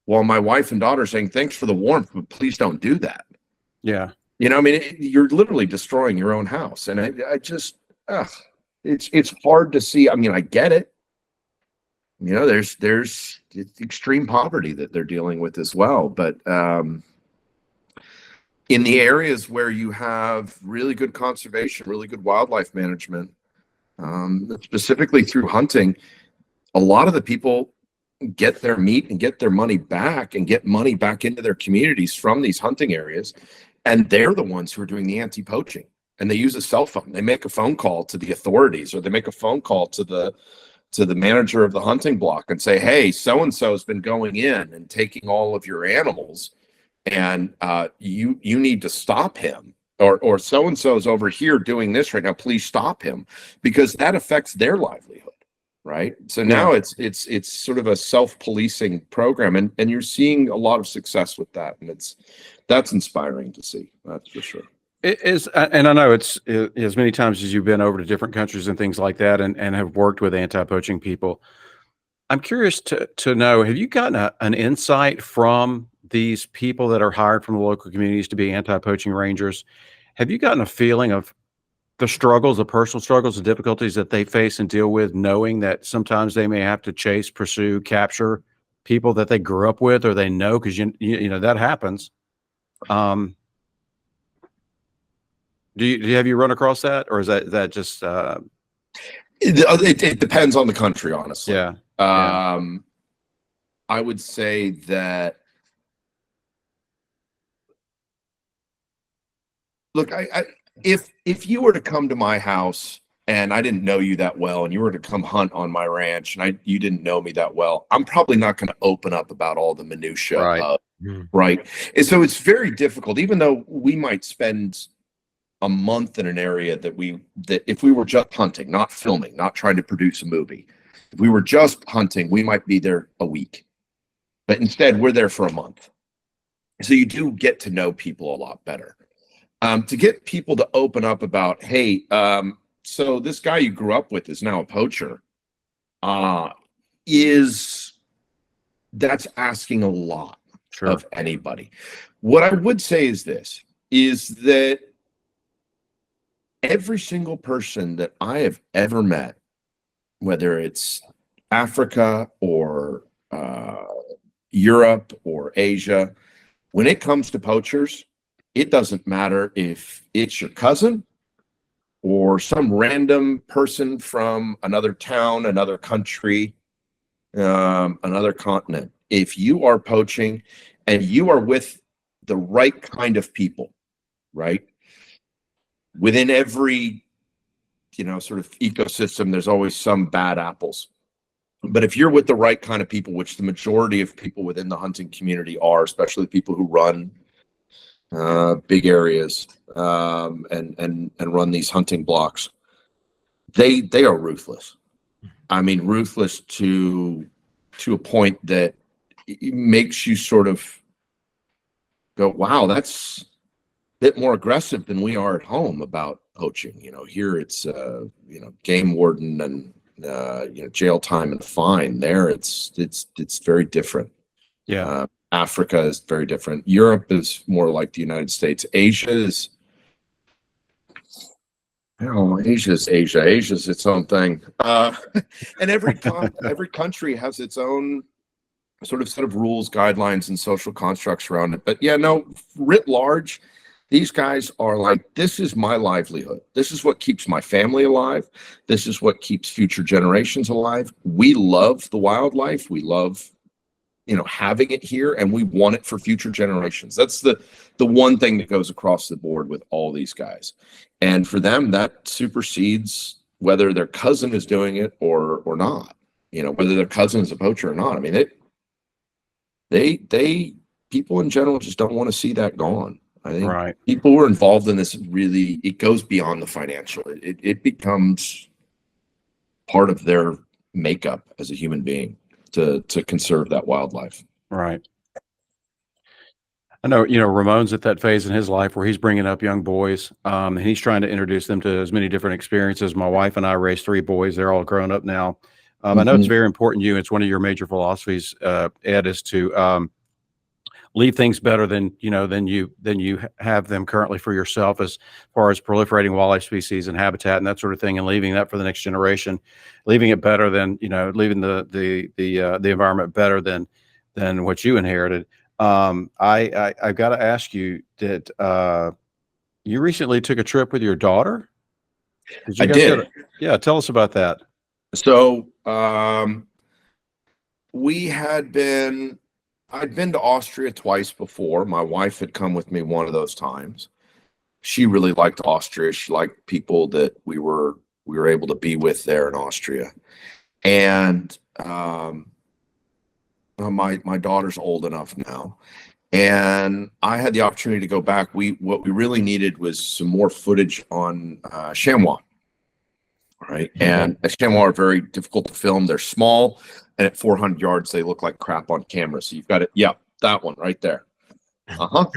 while my wife and daughter are saying, thanks for the warmth, but please don't do that. Yeah. You're literally destroying your own house. And I just, it's hard to see. I mean, I get it. You know, there's extreme poverty that they're dealing with as well. But in the areas where you have really good conservation, really good wildlife management, specifically through hunting, a lot of the people get their meat and get their money back and get money back into their communities from these hunting areas. And they're the ones who are doing the anti-poaching. And they use a cell phone. They make a phone call to the authorities, or they make a phone call to the manager of the hunting block and say, hey, so-and-so has been going in and taking all of your animals, and you need to stop him. Or so-and-so is over here doing this right now. Please stop him, because that affects their livelihood, right? So now it's sort of a self-policing program, and you're seeing a lot of success with that, and that's inspiring to see. That's for sure. It is, and I know it's as many times as you've been over to different countries and things like that, and have worked with anti-poaching people. I'm curious to know, have you gotten an insight from these people that are hired from the local communities to be anti-poaching rangers? Have you gotten a feeling of the struggles, the personal struggles, the difficulties that they face and deal with, knowing that sometimes they may have to chase, pursue, capture people that they grew up with or they know, because you know that happens. Do you have you run across that, or is that just it depends on the country, honestly. Yeah. I would say that, look, if you were to come to my house and I didn't know you that well, and you were to come hunt on my ranch and you didn't know me that well, I'm probably not going to open up about all the minutia. Right. Right. And so it's very difficult, even though we might spend a month in an area that if we were just hunting, not filming, not trying to produce a movie, if we were just hunting, we might be there a week, but instead we're there for a month. So you do get to know people a lot better. To get people to open up about, hey, so this guy you grew up with is now a poacher, that's asking a lot of anybody. What I would say is this, is that every single person that I have ever met, whether it's Africa or Europe or Asia, when it comes to poachers, it doesn't matter if it's your cousin or some random person from another town, another country, another continent. If you are poaching and you are with the right kind of people, right? Within every, sort of ecosystem, there's always some bad apples. But if you're with the right kind of people, which the majority of people within the hunting community are, especially people who run big areas and run these hunting blocks, they are ruthless. I mean, ruthless to a point that it makes you sort of go, wow, that's bit more aggressive than we are at home about poaching. Here it's game warden and jail time and fine. There it's very different. Yeah. Africa is very different. Europe is more like the United States. Asia is Asia's Asia. Asia's its own thing. And every country has its own sort of set of rules, guidelines, and social constructs around it. But writ large, these guys are like, this is my livelihood. This is what keeps my family alive. This is what keeps future generations alive. We love the wildlife. We love, having it here, and we want it for future generations. That's the one thing that goes across the board with all these guys. And for them, that supersedes whether their cousin is doing it or not, whether their cousin is a poacher or not. I mean, people in general just don't want to see that gone. I think people who are involved in this, really, it goes beyond the financial. It becomes part of their makeup as a human being to conserve that wildlife. Right. I know, Ramon's at that phase in his life where he's bringing up young boys, and he's trying to introduce them to as many different experiences. My wife and I raised 3 boys. They're all grown up now. I know it's very important to you. It's one of your major philosophies, Ed, is to leave things better than you have them currently for yourself, as far as proliferating wildlife species and habitat and that sort of thing, and leaving that for the next generation, leaving it better than leaving the environment better than what you inherited. I've got to ask you that you recently took a trip with your daughter. Did you I guys go did. yeah, tell us about that. So I'd been to Austria twice before. My wife had come with me one of those times. She really liked Austria. She liked people that we were able to be with there in Austria. And my daughter's old enough now, and I had the opportunity to go back. What we really needed was some more footage on chamois. Right. And chamois are very difficult to film. They're small, and at 400 yards, they look like crap on camera. So you've got it. Yeah, that one right there. And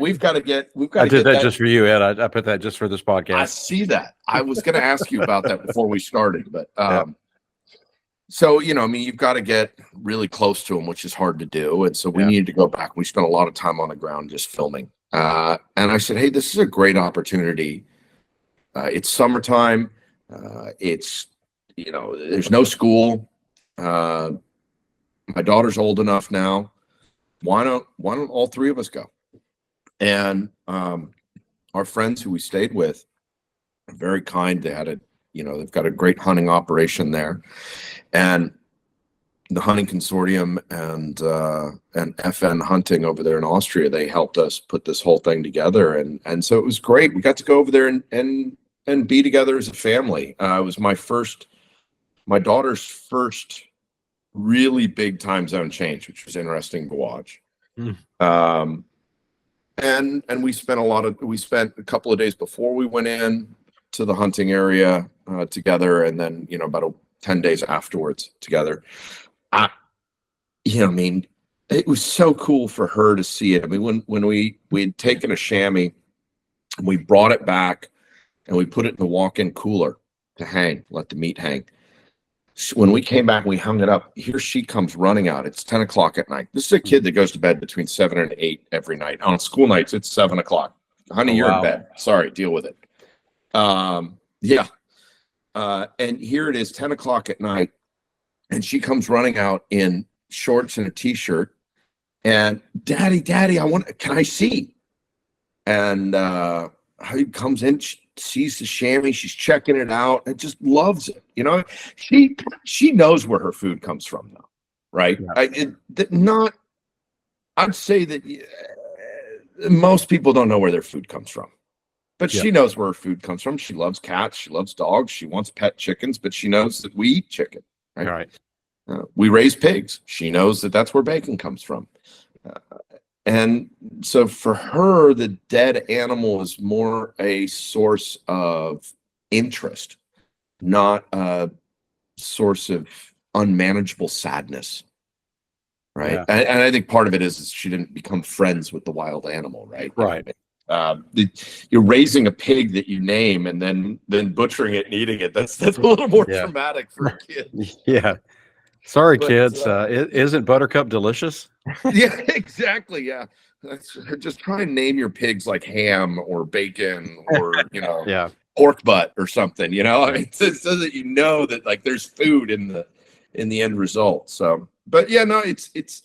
we've got to get. I did that just for you, Ed. I put that just for this podcast. I see that. I was going to ask you about that before we started, but Yeah. so I mean, you've got to get really close to them, which is hard to do. And so we needed to go back. We spent a lot of time on the ground just filming. And I said, hey, this is a great opportunity. It's summertime. It's there's no school. My daughter's old enough now. Why don't all three of us go? And our friends who we stayed with are very kind. They had they've got a great hunting operation there, and the hunting consortium and FN hunting over there in Austria, they helped us put this whole thing together, and so it was great. We got to go over there and be together as a family. It was my daughter's first really big time zone change, which was interesting to watch. And we spent a couple of days before we went in to the hunting area together, and then about 10 days afterwards together. I mean, it was so cool for her to see it. I mean, when we'd taken a chamois, we brought it back and we put it in the walk-in cooler to hang, let the meat hang. So when we came back and we hung it up, here she comes running out. It's 10 o'clock at night. This is a kid that goes to bed between 7 and 8 every night. On school nights, it's 7 o'clock. Honey, you're in bed. Sorry, deal with it. Yeah. And here it is, 10 o'clock at night. And she comes running out in shorts and a t-shirt, and daddy, can I see? And he comes in, she sees the chamois, she's checking it out, and just loves it. She knows where her food comes from, though, right? Yeah. I'd say that most people don't know where their food comes from, but she knows where her food comes from. She loves cats, she loves dogs, she wants pet chickens, but she knows that we eat chicken. Right. We raise pigs. She knows that that's where bacon comes from. And so for her, the dead animal is more a source of interest, not a source of unmanageable sadness. Right. Yeah. And I think part of it is she didn't become friends with the wild animal. Right. Right. You're raising a pig that you name and then butchering it and eating it. That's a little more traumatic for a kid. Yeah. Sorry, kids. Isn't Buttercup delicious? Yeah, exactly. Yeah. Just try and name your pigs like ham or bacon or, pork butt or something, I mean, so that that like there's food in the end result. So, but yeah, no, it's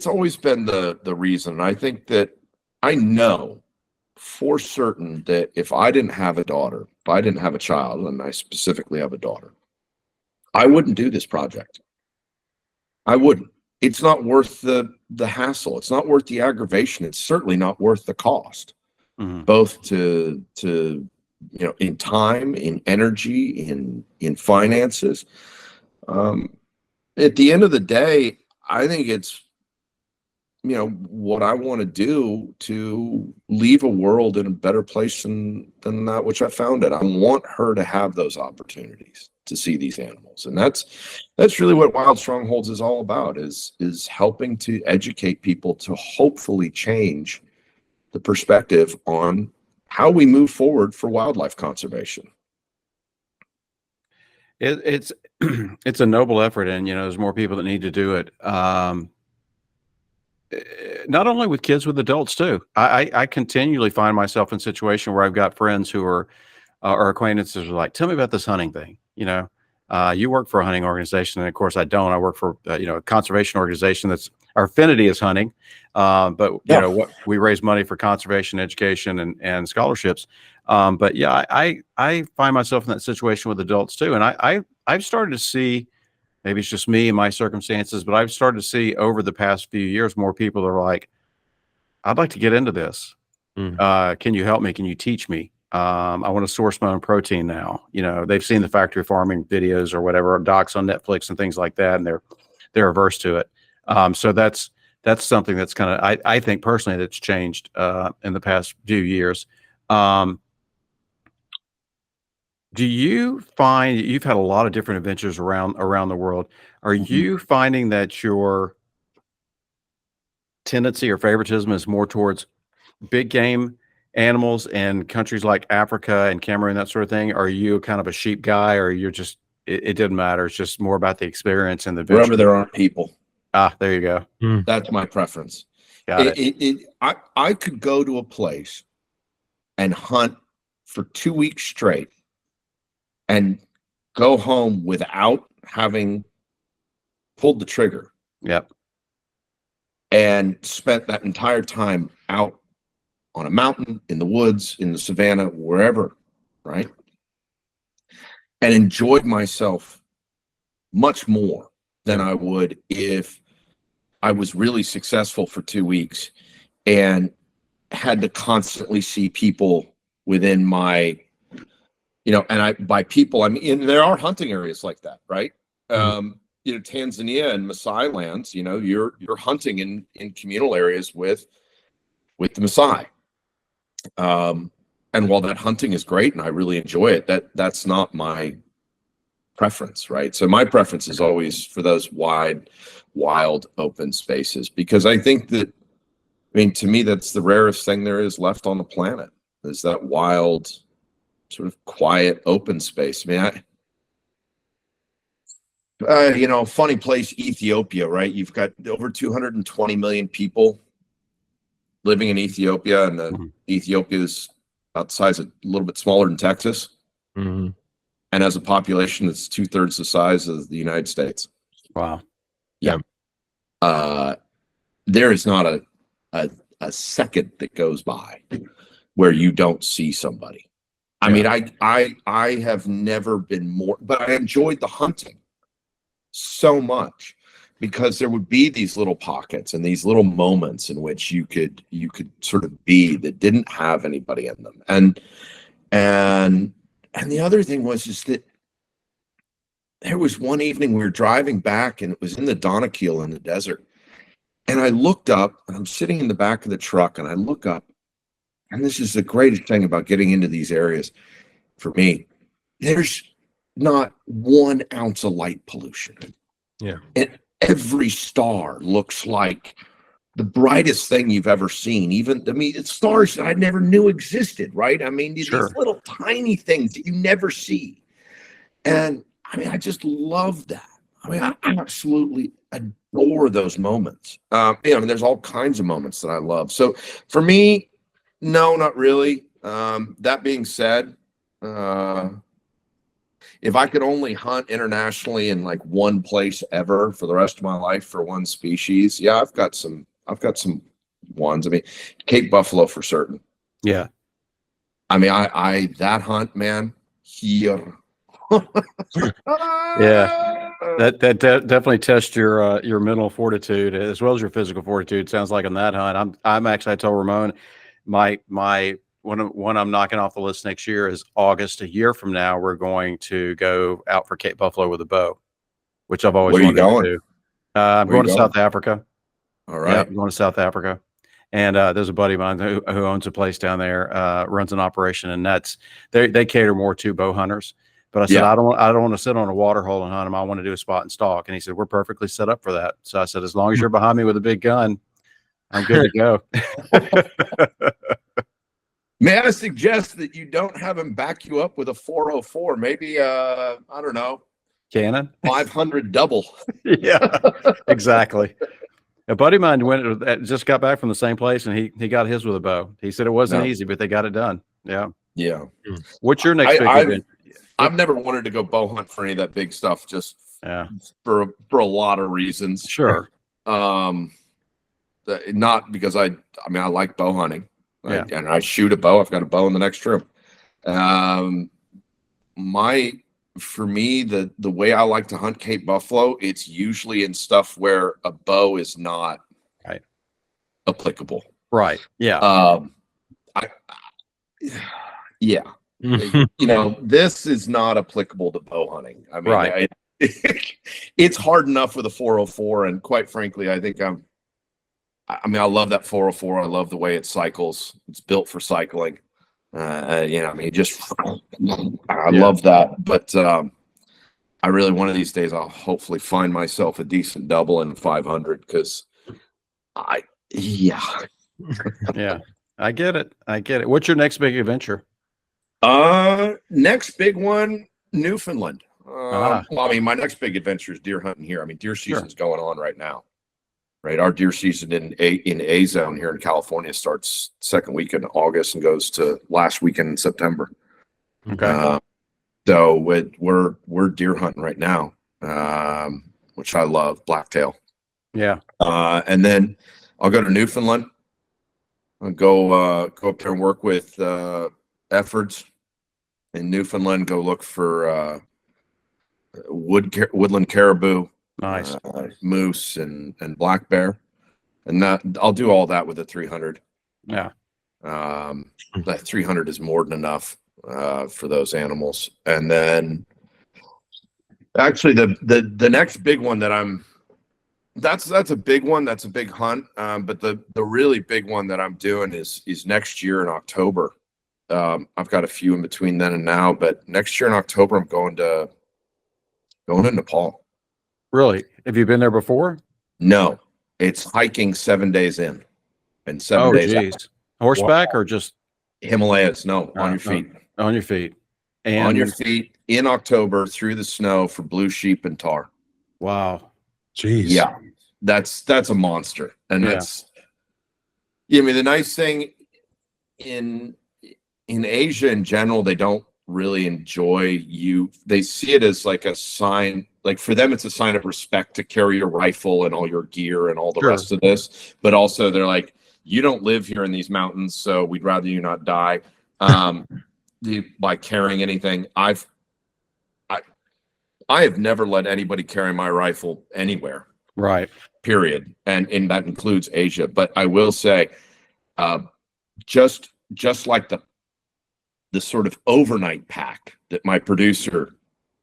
always been the reason. I think that I know for certain that if I didn't have a daughter, if I didn't have a child, and I specifically have a daughter, I wouldn't do this project. I wouldn't. It's not worth the hassle. It's not worth the aggravation. It's certainly not worth the cost, both to in time, in energy, in finances. At the end of the day, I think it's what I want to do to leave a world in a better place than that which I found it. I want her to have those opportunities to see these animals, and that's really what Wild Strongholds is all about, is helping to educate people to hopefully change the perspective on how we move forward for wildlife conservation. It's it's a noble effort, and there's more people that need to do it. not only with kids, with adults too. I continually find myself in a situation where I've got friends who are or acquaintances are like, tell me about this hunting thing. You work for a hunting organization, and of course I don't. I work for a conservation organization that's our affinity is hunting, but what we raise money for conservation education and scholarships. But yeah, I find myself in that situation with adults too, and I've started to see. Maybe it's just me and my circumstances, but I've started to see over the past few years more people that are like, I'd like to get into this. Can you help me? Can you teach me? I want to source my own protein now. They've seen the factory farming videos or whatever, docs on Netflix and things like that, and they're averse to it. So that's something that's kind of, I think personally that's changed in the past few years. Do you find you've had a lot of different adventures around the world? Are you finding that your tendency or favoritism is more towards big game animals in countries like Africa and Cameroon, that sort of thing? Are you kind of a sheep guy, or you're just it didn't matter? It's just more about the experience and the adventure. Wherever there aren't people. There you go. That's my preference. Got it. I could go to a place and hunt for 2 weeks straight and go home without having pulled the trigger. Yep. And spent that entire time out on a mountain, in the woods, in the savannah, wherever, right? And enjoyed myself much more than I would if I was really successful for 2 weeks and had to constantly see people within my, and by people, I mean, and there are hunting areas like that, right? Tanzania and Maasai lands, you're hunting in communal areas with the Maasai. And while that hunting is great and I really enjoy it, that's not my preference, right? So my preference is always for those wide, wild, open spaces, because I think that, to me, that's the rarest thing there is left on the planet, is that wild, sort of quiet, open space. Funny place, Ethiopia, right? You've got over 220 million people living in Ethiopia, and Ethiopia is about the size of, a little bit smaller than Texas, and has a population that's 2/3 the size of the United States. Wow. Yeah. There is not a second that goes by where you don't see somebody. I have never been more, but I enjoyed the hunting so much because there would be these little pockets and these little moments in which you could sort of be that didn't have anybody in them. And the other thing was just that there was one evening we were driving back, and it was in the Donakiel in the desert. And I looked up, and I'm sitting in the back of the truck, and I look up, and this is the greatest thing about getting into these areas for me. There's not 1 ounce of light pollution. Yeah. And every star looks like the brightest thing you've ever seen. It's stars that I never knew existed, right? These little tiny things that you never see. And I just love that. I absolutely adore those moments. There's all kinds of moments that I love. So for me, no, not really. That being said, if I could only hunt internationally in like one place ever for the rest of my life for one species, yeah, I've got some ones. Cape buffalo for certain. Yeah. I that hunt, man, here. Yeah. That definitely tests your mental fortitude as well as your physical fortitude. Sounds like on that hunt. I'm actually, I told Ramon, my one I'm knocking off the list next year is August. A year from now, we're going to go out for Cape buffalo with a bow, which I've always wanted to do. I'm going to South Africa. All right. Yeah, I'm going to South Africa. And there's a buddy of mine who owns a place down there, runs an operation, and they cater more to bow hunters. But I said, I don't want to sit on a water hole and hunt them. I want to do a spot and stalk. And he said, we're perfectly set up for that. So I said, as long as you're behind me with a big gun, I'm good to go. May I suggest that you don't have him back you up with a 404? Maybe I don't know, Cannon 500 double. Yeah, exactly. A buddy of mine just got back from the same place, and he got his with a bow. He said it wasn't No. easy, but they got it done. Yeah. Yeah. What's your next big event? I've never wanted to go bow hunt for any of that big stuff, just Yeah. for a lot of reasons. Sure. Not because I like bow hunting. Yeah. And I shoot a bow. I've got a bow in the next room. For me, the way I like to hunt Cape buffalo, it's usually in stuff where a bow is not applicable. Right. Yeah. Yeah. This is not applicable to bow hunting. I mean, right. It's hard enough with a 404, and quite frankly, I love that 404. I love the way it cycles. It's built for cycling. I love that. But I really, one of these days, I'll hopefully find myself a decent double in 500 because yeah, I get it. What's your next big adventure? Next big one, Newfoundland. Well, I mean, my next big adventure is deer hunting here. I mean, deer season's going on right now. Right, our deer season in A zone here in California starts second week in August and goes to last weekend in September. Okay. So we're deer hunting right now, which I love, blacktail. Yeah. And then I'll go to Newfoundland. I'll go up there and work with efforts in Newfoundland. Go look for woodland caribou. Nice. Moose and black bear, and that I'll do all that with a 300. Yeah. That 300 is more than enough for those animals. And then actually the next big one that's a big one. That's a big hunt. But the really big one that I'm doing is next year in October. I've got a few in between then and now, but next year in October, I'm going to Nepal. Really? Have you been there before? No, it's hiking 7 days in and 7 days out. Horseback or just Himalayas? No, on your feet. On your feet. And on your feet in October through the snow for blue sheep and tar. Wow. Jeez. Yeah, that's a monster. And that's, I mean, the nice thing in Asia in general, they don't really enjoy you. They see it as like a sign. Like for them, it's a sign of respect to carry your rifle and all your gear and all the rest of this. But also they're like, you don't live here in these mountains, so we'd rather you not die by carrying anything. I have never let anybody carry my rifle anywhere. Right. Period. And that includes Asia. But I will say, just like the sort of overnight pack that my producer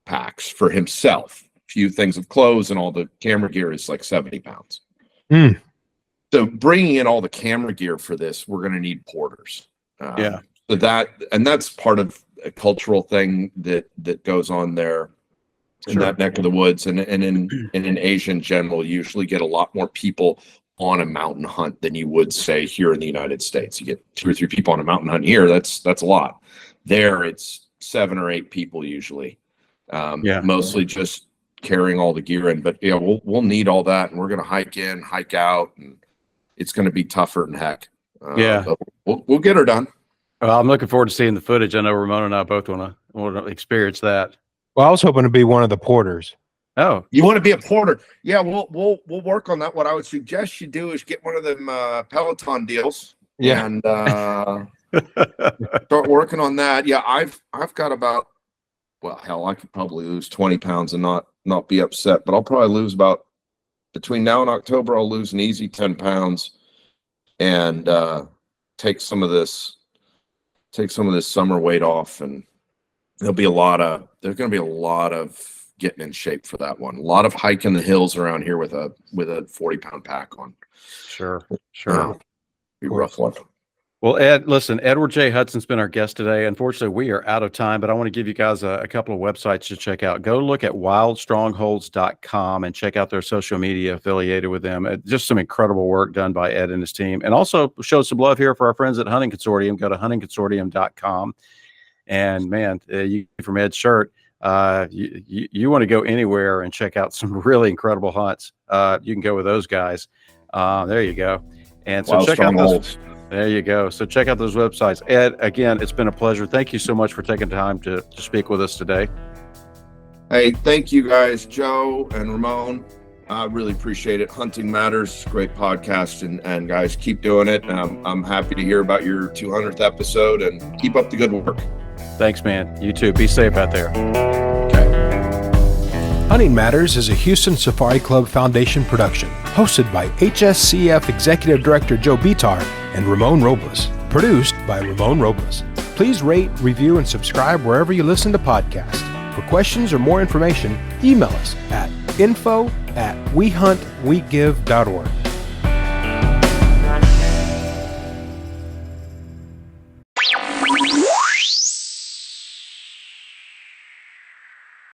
packs for himself, few things of clothes and all the camera gear is like 70 pounds. So bringing in all the camera gear for this, we're going to need porters. So that's part of a cultural thing that goes on there in that neck of the woods. And in Asia in general, you usually get a lot more people on a mountain hunt than you would say here in the United States. You get 2 or 3 people on a mountain hunt here. That's a lot. There it's 7 or 8 people usually. Mostly just carrying all the gear in, but we'll need all that, and we're going to hike in, hike out, and it's going to be tougher than heck. But we'll get her done. Well, I'm looking forward to seeing the footage. I know Ramona and I both want to experience that. Well, I was hoping to be one of the porters. Oh, you want to be a porter? Yeah, we'll work on that. What I would suggest you do is get one of them Peloton deals. Yeah, and start working on that. Yeah, I've got about, well, hell, I could probably lose 20 pounds and not be upset, but I'll probably lose about, between now and October, I'll lose an easy 10 pounds and take some of this summer weight off, and there's going to be a lot of getting in shape for that one. A lot of hiking the hills around here with a 40-pound pack on. Sure. Be a rough one. Well, Ed, listen, Edward J. Hudson's been our guest today. Unfortunately, we are out of time, but I want to give you guys a couple of websites to check out. Go look at wildstrongholds.com and check out their social media affiliated with them. Just some incredible work done by Ed and his team. And also show some love here for our friends at Hunting Consortium. Go to huntingconsortium.com. And man, you from Ed's shirt, you want to go anywhere and check out some really incredible hunts. You can go with those guys. There you go. And so Wild check out those. Strongholds. There you go. So check out those websites. Ed, again, it's been a pleasure. Thank you so much for taking time to speak with us today. Hey, thank you guys, Joe and Ramon. I really appreciate it. Hunting Matters, great podcast, and guys, keep doing it. I'm happy to hear about your 200th episode, and keep up the good work. Thanks, man. You too. Be safe out there. Hunting Matters is a Houston Safari Club Foundation production, hosted by HSCF Executive Director Joe Betar and Ramon Robles. Produced by Ramon Robles. Please rate, review, and subscribe wherever you listen to podcasts. For questions or more information, email us at info@wehuntwegive.org.